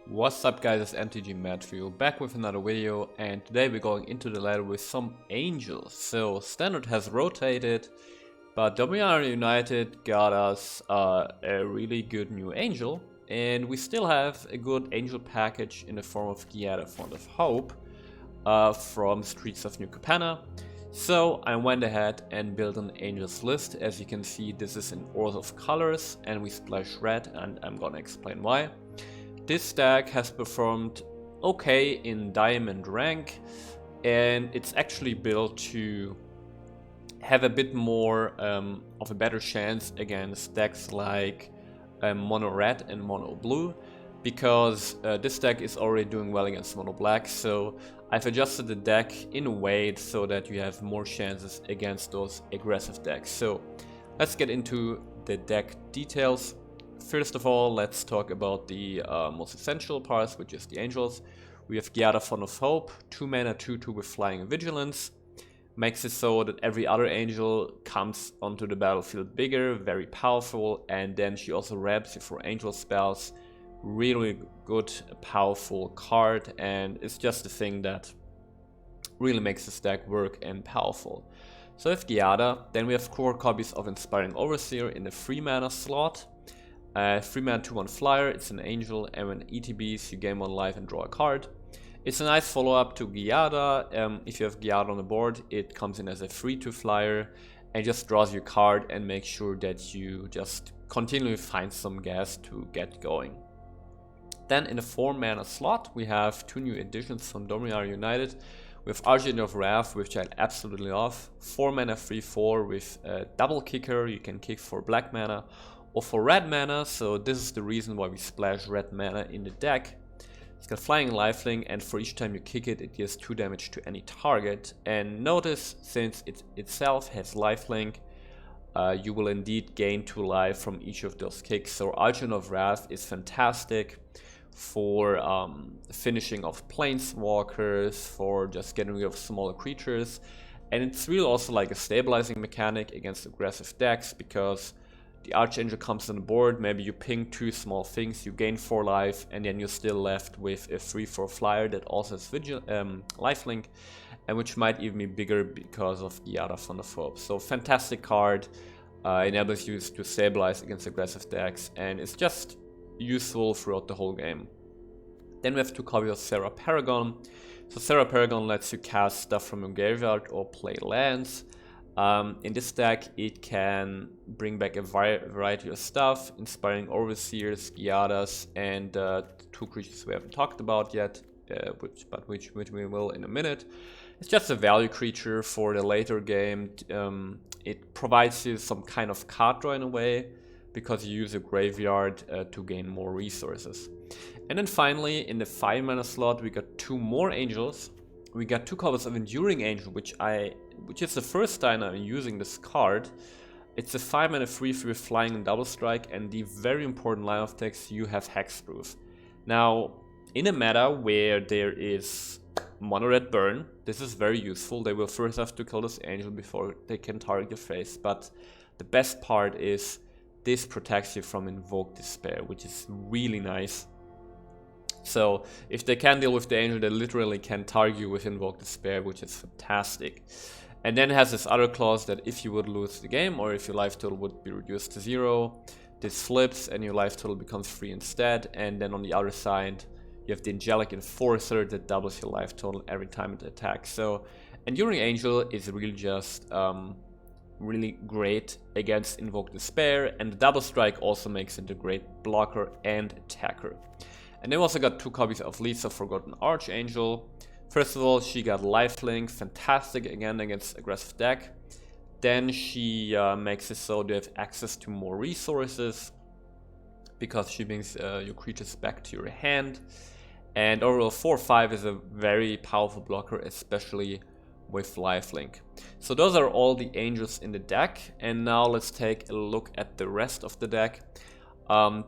What's up guys, it's MTG Matthew back with another video, and today we're going into the ladder with some angels. So Standard has rotated, but Dominaria United got us a really good new angel, and we still have a good angel package in the form of Giada, Font of Hope from Streets of New Capenna. So I went ahead and built an angels list. As you can see, this is in Orzhov colors and we splash red, and I'm gonna explain why. This deck has performed okay in Diamond rank, and it's actually built to have a bit more of a better chance against decks like Mono Red and Mono Blue, because this deck is already doing well against Mono Black, so I've adjusted the deck in a way so that you have more chances against those aggressive decks. So let's get into the deck details. First of all, let's talk about the most essential parts, which is the angels. We have Giada, Font of Hope, 2 mana 2/2 with Flying and Vigilance. Makes it so that every other angel comes onto the battlefield bigger, very powerful, and then she also wraps you for angel spells. Really good, powerful card, and it's just a thing that really makes this deck work and powerful. So with Giada, then we have 4 copies of Inspiring Overseer in the 3 mana slot. 3 mana 2/1 flyer, it's an angel, and when ETBs you gain 1 life and draw a card. It's a nice follow-up to Giada. If you have Giada on the board, it comes in as a 3/2 flyer and just draws your card and makes sure that you just continually find some gas to get going. Then in the 4 mana slot, we have 2 new additions from Dominaria United. We have Argent of Wrath, which I absolutely love. 4 mana 3/4 with a double kicker, you can kick for black mana or for red mana, so this is the reason why we splash red mana in the deck. It's got Flying and Lifelink, and for each time you kick it, it deals 2 damage to any target. And notice, since it itself has Lifelink, you will indeed gain 2 life from each of those kicks. So Argent of Wrath is fantastic for finishing off planeswalkers, for just getting rid of smaller creatures. And it's really also like a stabilizing mechanic against aggressive decks, because the Archangel comes on the board, maybe you ping 2 small things, you gain 4 life, and then you're still left with a 3/4 flyer that also has lifelink, and which might even be bigger because of Giada, Font of Hope. So fantastic card, enables you to stabilize against aggressive decks, and it's just useful throughout the whole game. Then we have 2 copies of Serra Paragon. So Serra Paragon lets you cast stuff from your graveyard or play lands. In this deck, it can bring back a variety of stuff, Inspiring Overseers, Giadas, and 2 creatures we haven't talked about yet, which we will in a minute. It's just a value creature for the later game. It provides you some kind of card draw in a way, because you use a graveyard to gain more resources. And then finally, in the 5 mana slot, we got 2 more angels. We got 2 copies of Enduring Angel, which is the first time I'm using this card. It's a 5 mana 3/3 Flying and Double Strike, and the very important line of text, you have Hexproof. Now, in a meta where there is Mono Red Burn, this is very useful. They will first have to kill this angel before they can target your face, but the best part is this protects you from Invoke Despair, which is really nice. So if they can deal with the angel, they literally can target you with Invoke Despair, which is fantastic. And then it has this other clause that if you would lose the game, or if your life total would be reduced to 0, this flips and your life total becomes 3 instead. And then on the other side, you have the Angelic Enforcer that doubles your life total every time it attacks. So Enduring Angel is really just really great against Invoke Despair, and the Double Strike also makes it a great blocker and attacker. And then we also got 2 copies of Lisa, Forgotten Archangel. First of all, she got lifelink, fantastic again against aggressive deck. Then she makes it so they have access to more resources, because she brings your creatures back to your hand. And overall 4/5 is a very powerful blocker, especially with lifelink. So those are all the angels in the deck, and now let's take a look at the rest of the deck.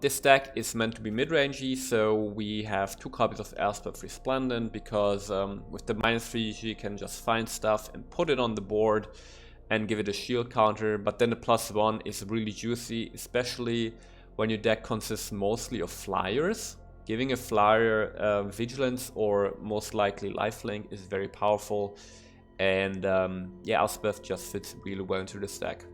This deck is meant to be mid-rangey, so we have 2 copies of Elspeth Resplendent, because with the -3 you can just find stuff and put it on the board and give it a shield counter, but then the +1 is really juicy, especially when your deck consists mostly of flyers. Giving a flyer vigilance or most likely lifelink is very powerful, and yeah, Elspeth just fits really well into this deck.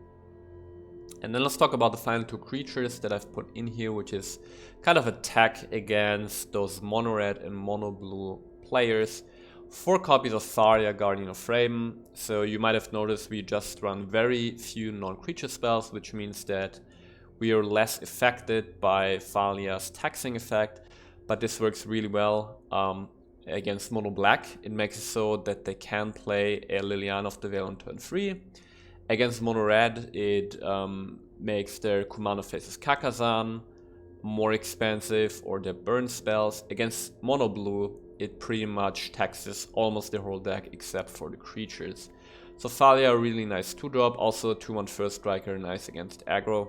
And then let's talk about the final two creatures that I've put in here, which is kind of attack against those mono red and mono blue players. 4 copies of Thalia, Guardian of Raven. So you might have noticed we just run very few non-creature spells, which means that we are less affected by Thalia's taxing effect, but this works really well against mono black. It makes it so that they can play a Liliana of the Veil on turn 3. Against mono red, it makes their commander faces Kakazan more expensive, or their burn spells. Against mono blue, it pretty much taxes almost the whole deck except for the creatures. So Thalia, a really nice 2-drop, also 2/1 first striker, nice against aggro.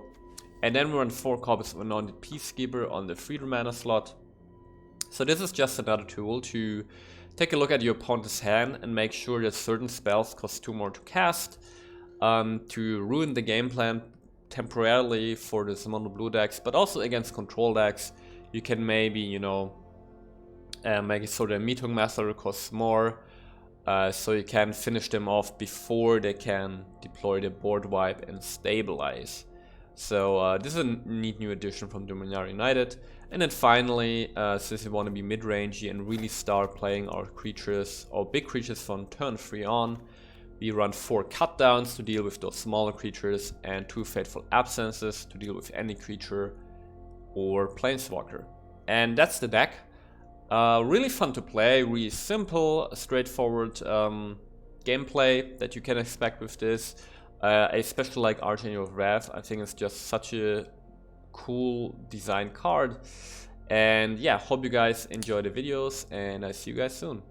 And then we run 4 copies of Anointed Peacekeeper on the 3 mana slot. So this is just another tool to take a look at your opponent's hand and make sure that certain spells cost 2 more to cast, to ruin the game plan temporarily for the mono blue decks, but also against control decks. You can maybe, you know, make it so the Meetung Master costs more, so you can finish them off before they can deploy the board wipe and stabilize. So this is a neat new addition from Dominaria United. And then finally, since we want to be mid-rangey and really start playing our creatures, or big creatures from turn 3 on, we run 4 cutdowns to deal with those smaller creatures and 2 Fateful Absences to deal with any creature or planeswalker. And that's the deck. Really fun to play, really simple, straightforward gameplay that you can expect with this. Especially like Archangel of Wrath, I think it's just such a cool design card. And yeah, hope you guys enjoy the videos, and I see you guys soon.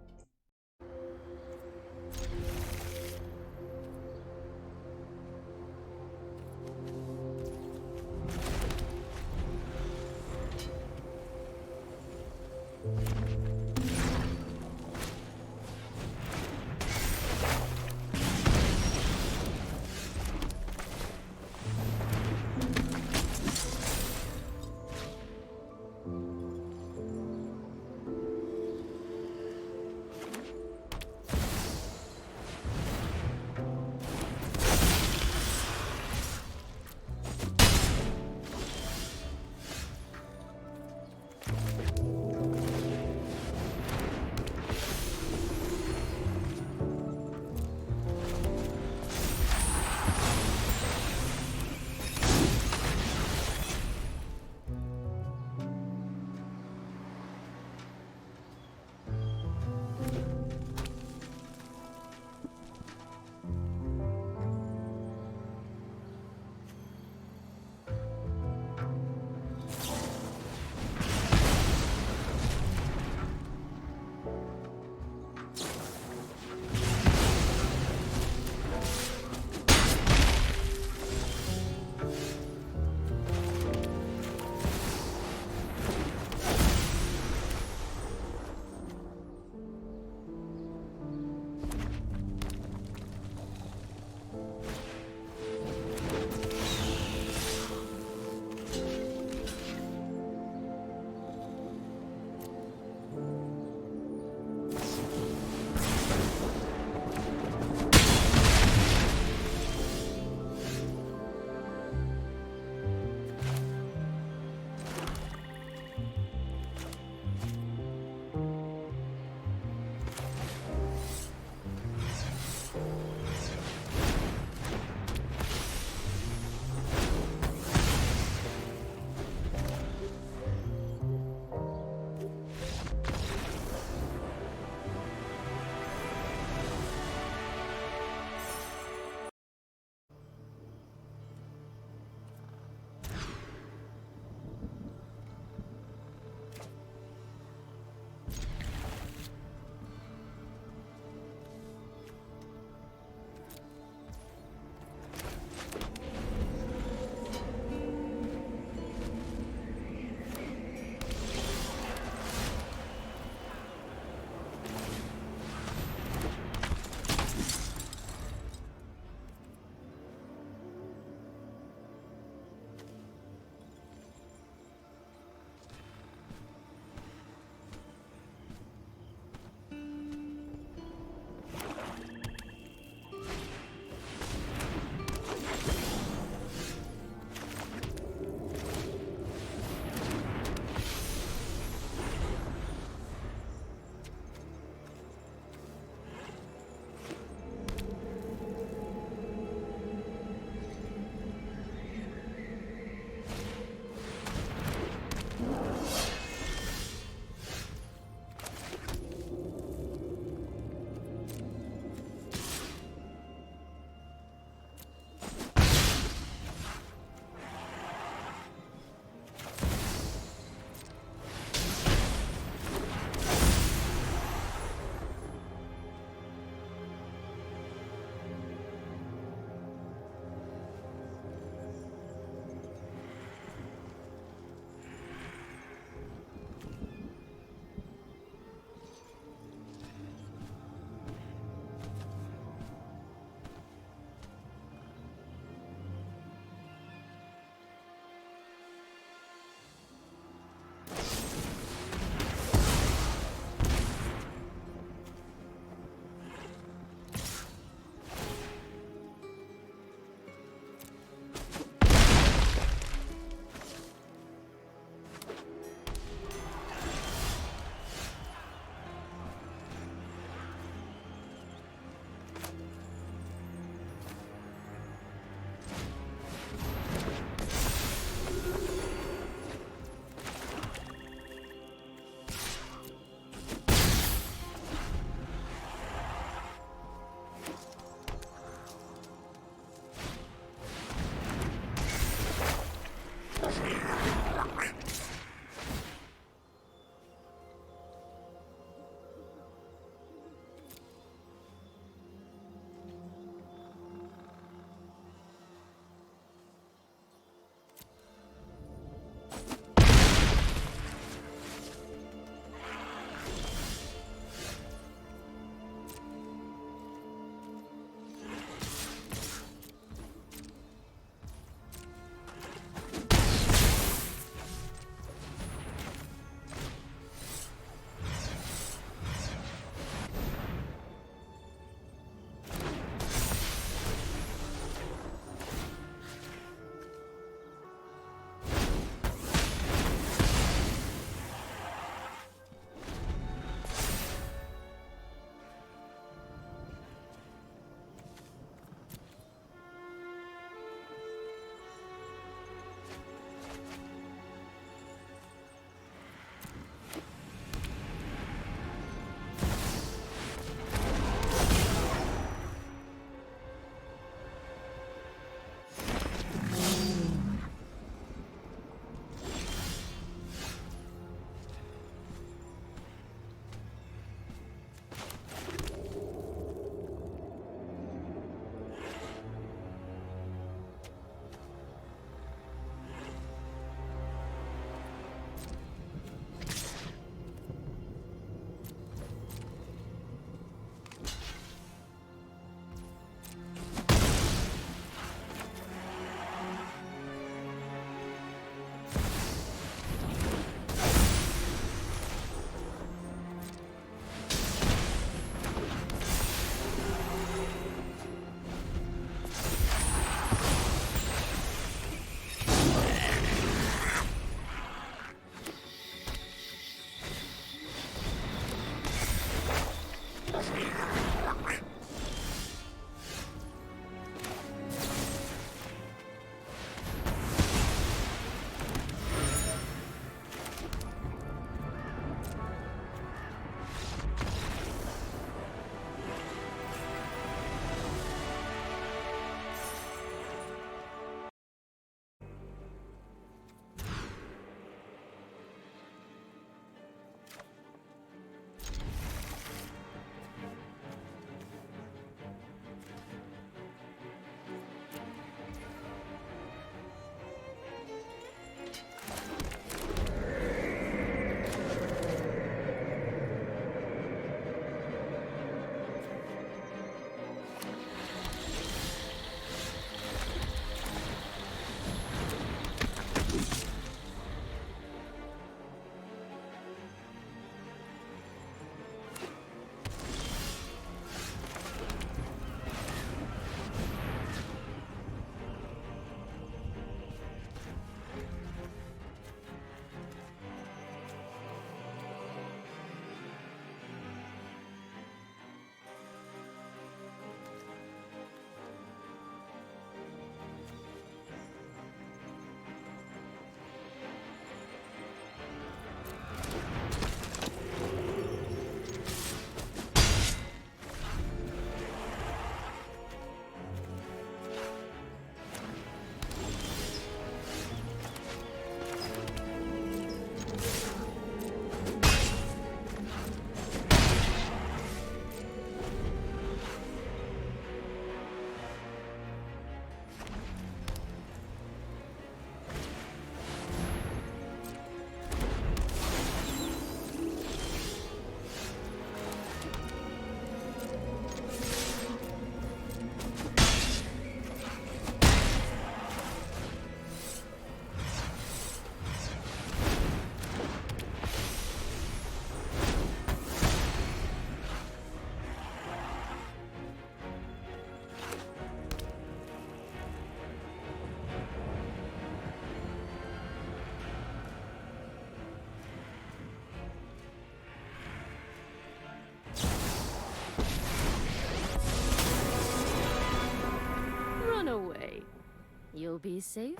You'll be safe.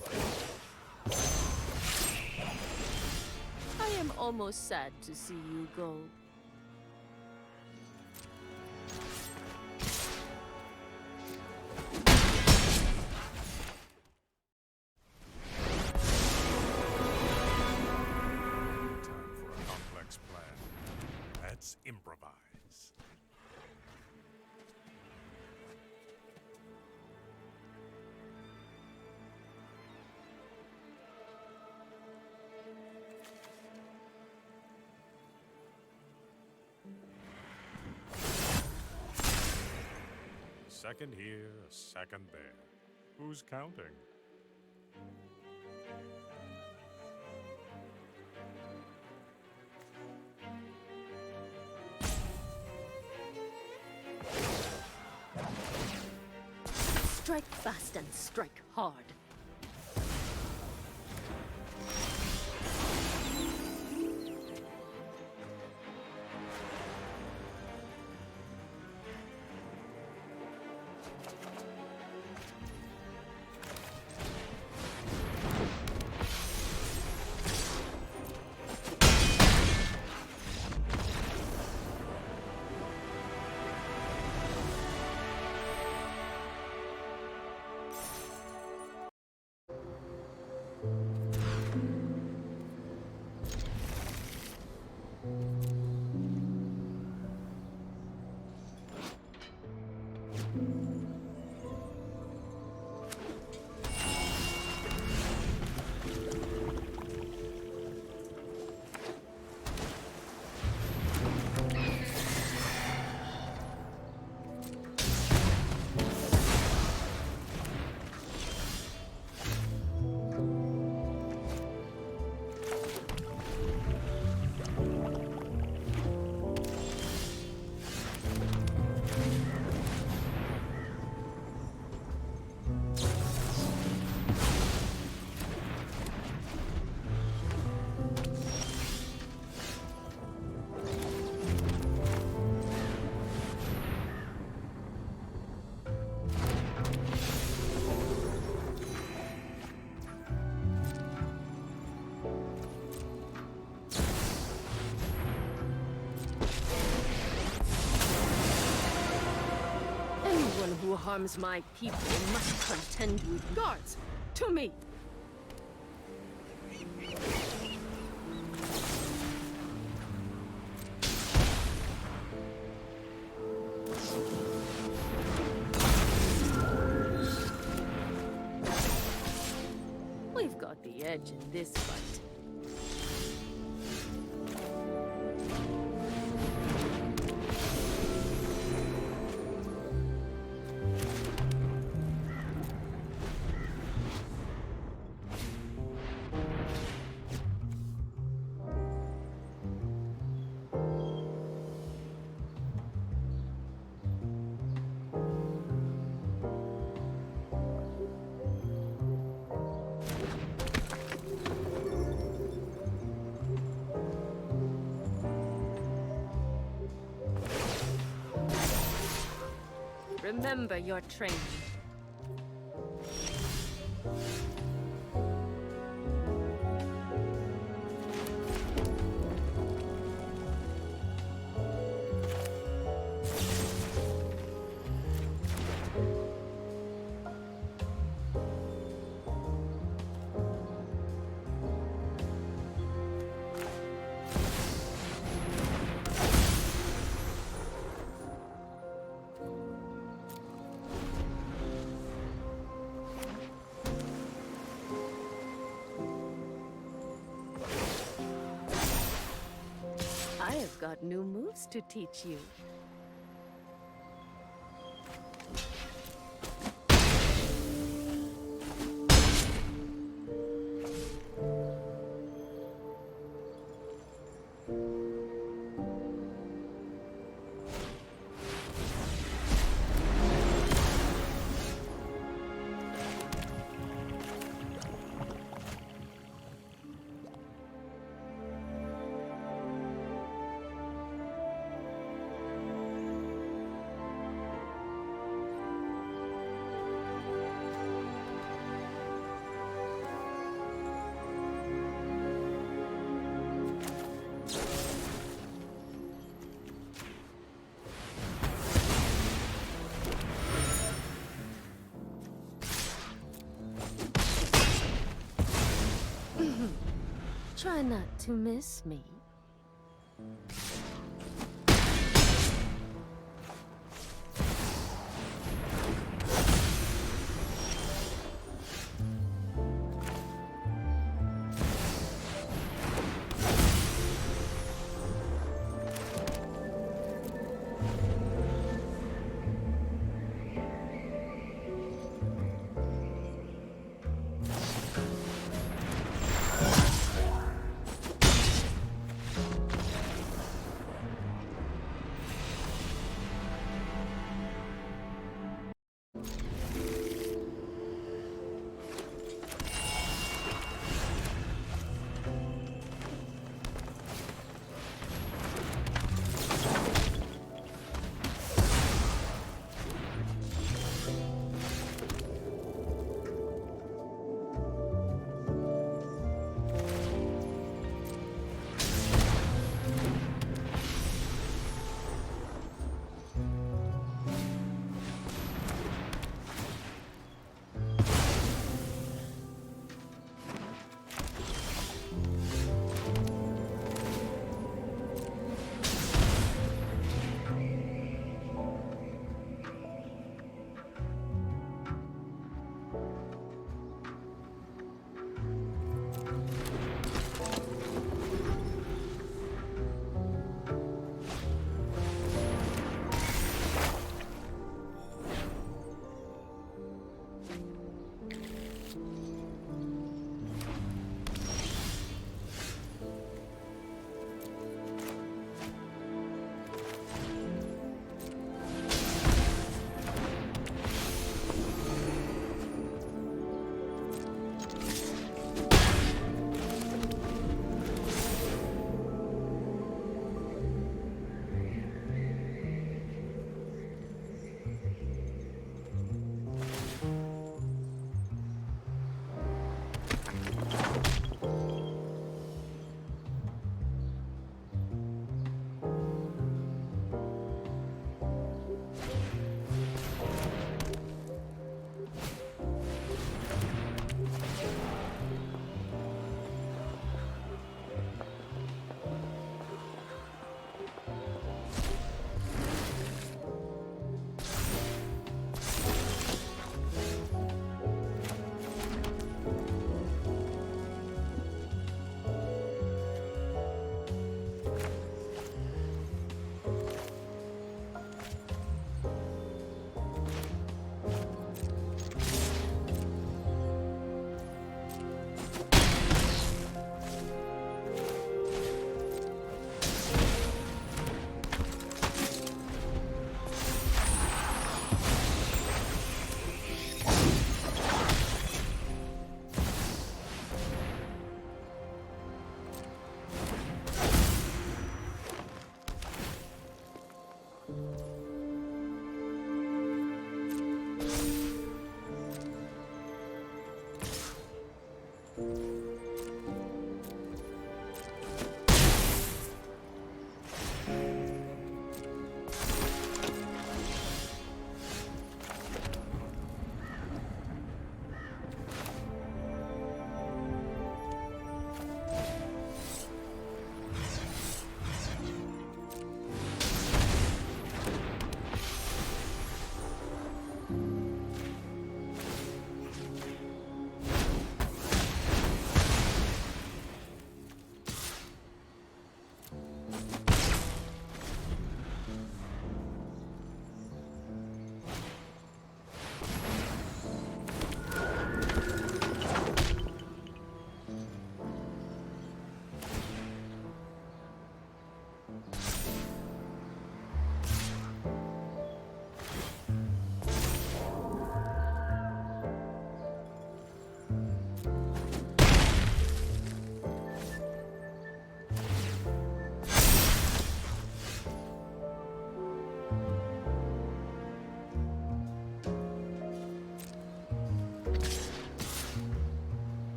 I am almost sad to see you go. Time for a complex plan. Let's improvise. A second here, a second there. Who's counting? Strike fast and strike hard. Anyone who harms my people must contend with guards. To me! We've got the edge in this fight. Remember your training. I've got new moves to teach you. Try not to miss me.